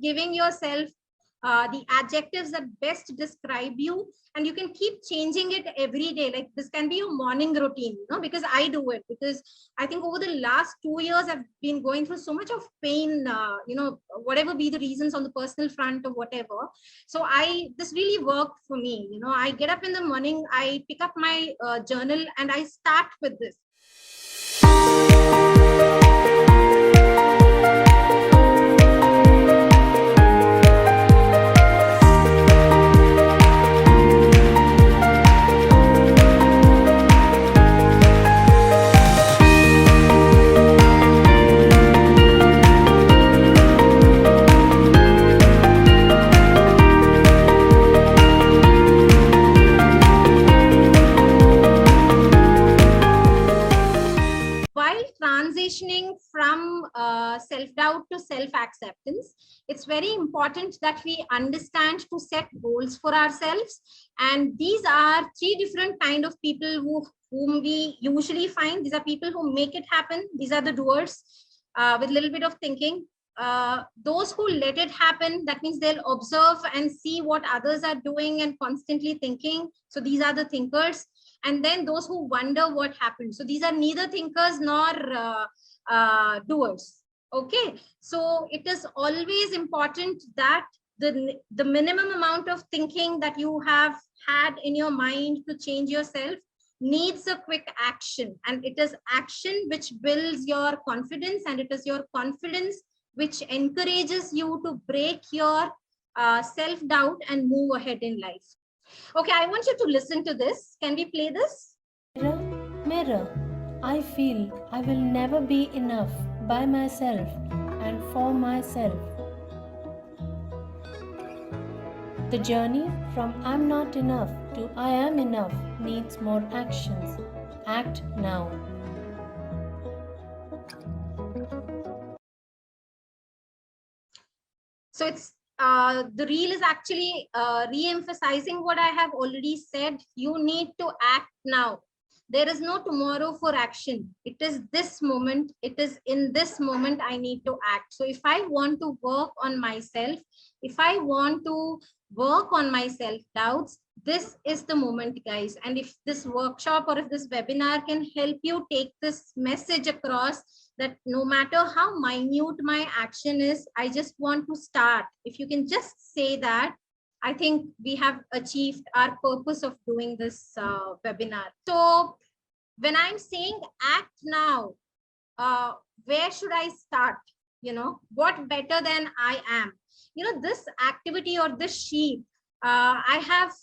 giving yourself the adjectives that best describe you, and you can keep changing it every day. Like this can be your morning routine, because I do it, because I think over the last 2 years I've been going through so much of pain, whatever be the reasons on the personal front or whatever. So this really worked for me. I get up in the morning, I pick up my journal, and I start with this. Transitioning from self-doubt to self-acceptance, it's very important that we understand to set goals for ourselves. And these are three different kind of people whom we usually find. These are people who make it happen. These are the doers with a little bit of thinking. Those who let it happen, that means they'll observe and see what others are doing and constantly thinking. So these are the thinkers. And then those who wonder what happened. So these are neither thinkers nor doers. Okay, so it is always important that the minimum amount of thinking that you have had in your mind to change yourself needs a quick action, and it is action which builds your confidence, and it is your confidence which encourages you to break your self-doubt and move ahead in life. Okay, I want you to listen to this. Can we play this? Mirror, mirror, I feel I will never be enough by myself and for myself. The journey from I'm not enough to I am enough needs more actions. Act now. So it's the reel is actually re-emphasizing what I have already said. You need to act now. There is no tomorrow for action. It is this moment. It is in this moment I need to act. So if I want to work on myself, if I want to work on my self-doubts, this is the moment, guys. And if this workshop or if this webinar can help you take this message across, that no matter how minute my action is, I just want to start. If you can just say that, I think we have achieved our purpose of doing this webinar. So when I'm saying act now, where should I start? What better than I am? This activity or this sheet, I have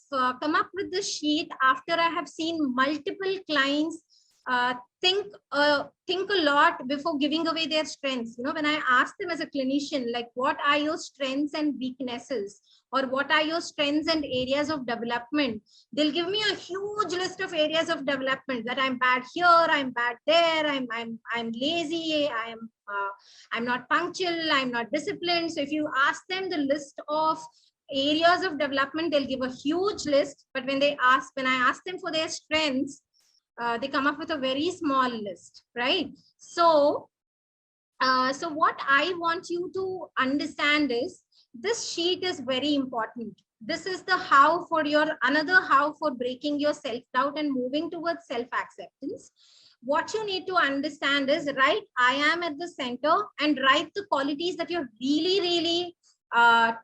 come up with this sheet after I have seen multiple clients think a lot before giving away their strengths. When I ask them as a clinician, like, what are your strengths and weaknesses, or what are your strengths and areas of development, they'll give me a huge list of areas of development, that I'm bad here, I'm bad there, I'm lazy, I'm not punctual, I'm not disciplined. So if you ask them the list of areas of development, they'll give a huge list. But when I ask them for their strengths, they come up with a very small list, right? So what I want you to understand is, this sheet is very important. This is the how for another how for breaking your self-doubt and moving towards self-acceptance. What you need to understand is, write I am at the center, and write the qualities that you really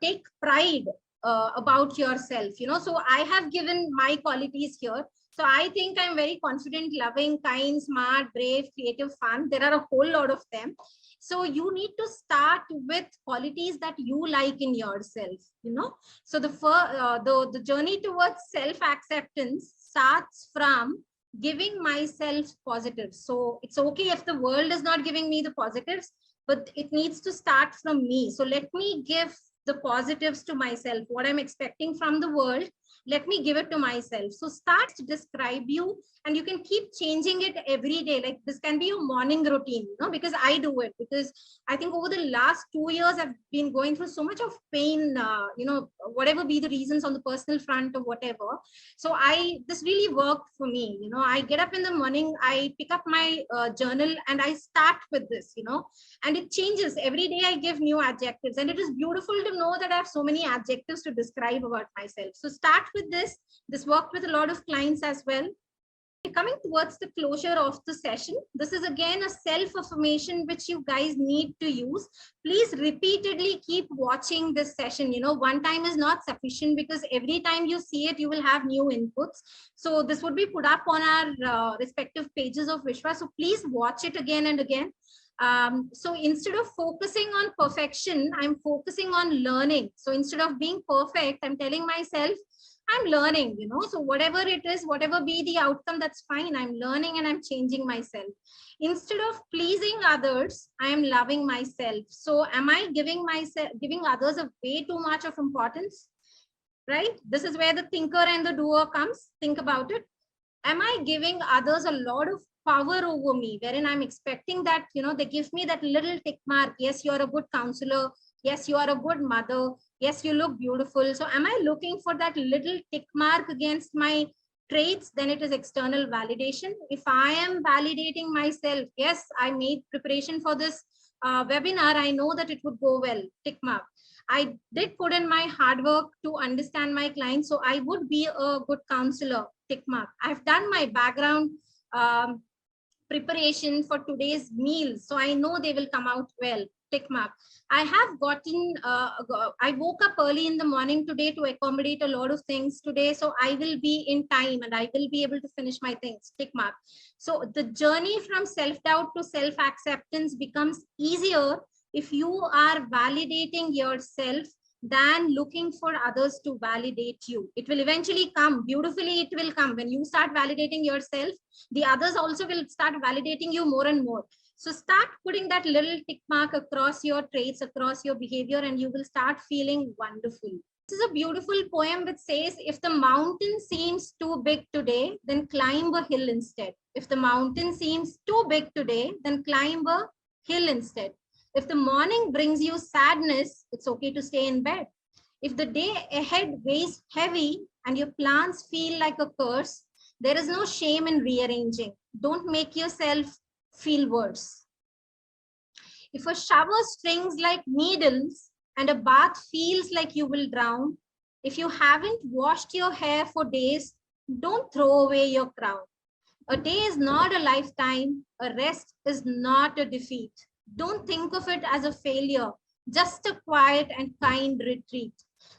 take pride about yourself. So I have given my qualities here. So I think I'm very confident, loving, kind, smart, brave, creative, fun. There are a whole lot of them. So you need to start with qualities that you like in yourself. So the journey towards self-acceptance starts from giving myself positives. So it's okay if the world is not giving me the positives, but it needs to start from me. So let me give the positives to myself, what I'm expecting from the world. Let me give it to myself. So start to describe you, and you can keep changing it every day. Like this can be your morning routine, because I do it, because I think over the last 2 years, I've been going through so much of pain, whatever be the reasons on the personal front or whatever. So this really worked for me. I get up in the morning, I pick up my journal, and I start with this, and it changes every day. I give new adjectives, and it is beautiful to know that I have so many adjectives to describe about myself. So start with this. This worked with a lot of clients as well. Coming towards the closure of the session, this is again a self-affirmation which you guys need to use. Please repeatedly keep watching this session. One time is not sufficient, because every time you see it, you will have new inputs. So this would be put up on our respective pages of Vishwa. So please watch it again and again. So instead of focusing on perfection, I'm focusing on learning. So instead of being perfect, I'm telling myself, I'm learning, so whatever it is, whatever be the outcome, that's fine. I'm learning and I'm changing myself. Instead of pleasing others, I am loving myself. So am I giving others a way too much of importance, right? This is where the thinker and the doer comes. Think about it. Am I giving others a lot of power over me, wherein I'm expecting that, they give me that little tick mark. Yes, you're a good counselor. Yes, you are a good mother. Yes, you look beautiful. So am I looking for that little tick mark against my traits? Then it is external validation. If I am validating myself, yes, I made preparation for this webinar. I know that it would go well, tick mark. I did put in my hard work to understand my clients, so I would be a good counselor, tick mark. I've done my background preparation for today's meals, so I know they will come out well, tick mark. I have gotten, I woke up early in the morning today to accommodate a lot of things today, so I will be in time and I will be able to finish my things, tick mark. So the journey from self-doubt to self-acceptance becomes easier if you are validating yourself than looking for others to validate you. It will eventually come, beautifully it will come. When you start validating yourself, the others also will start validating you more and more. So start putting that little tick mark across your traits, across your behavior, and you will start feeling wonderful. This is a beautiful poem which says, if the mountain seems too big today, then climb a hill instead. If the mountain seems too big today, then climb a hill instead. If the morning brings you sadness, it's okay to stay in bed. If the day ahead weighs heavy and your plans feel like a curse, there is no shame in rearranging. Don't make yourself feel worse. If a shower stings like needles and a bath feels like you will drown, if you haven't washed your hair for days, don't throw away your crown. A day is not a lifetime. A rest is not a defeat. Don't think of it as a failure, just a quiet and kind retreat.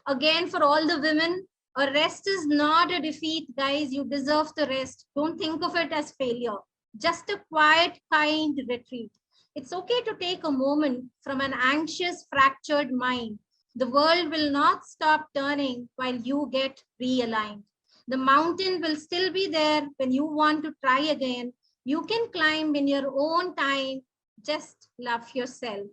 Again, for all the women, a rest is not a defeat, guys. You deserve the rest. Don't think of it as failure, just a quiet, kind retreat. It's okay to take a moment from an anxious, fractured mind. The world will not stop turning while you get realigned. The mountain will still be there when you want to try again. You can climb in your own time. Just love yourself.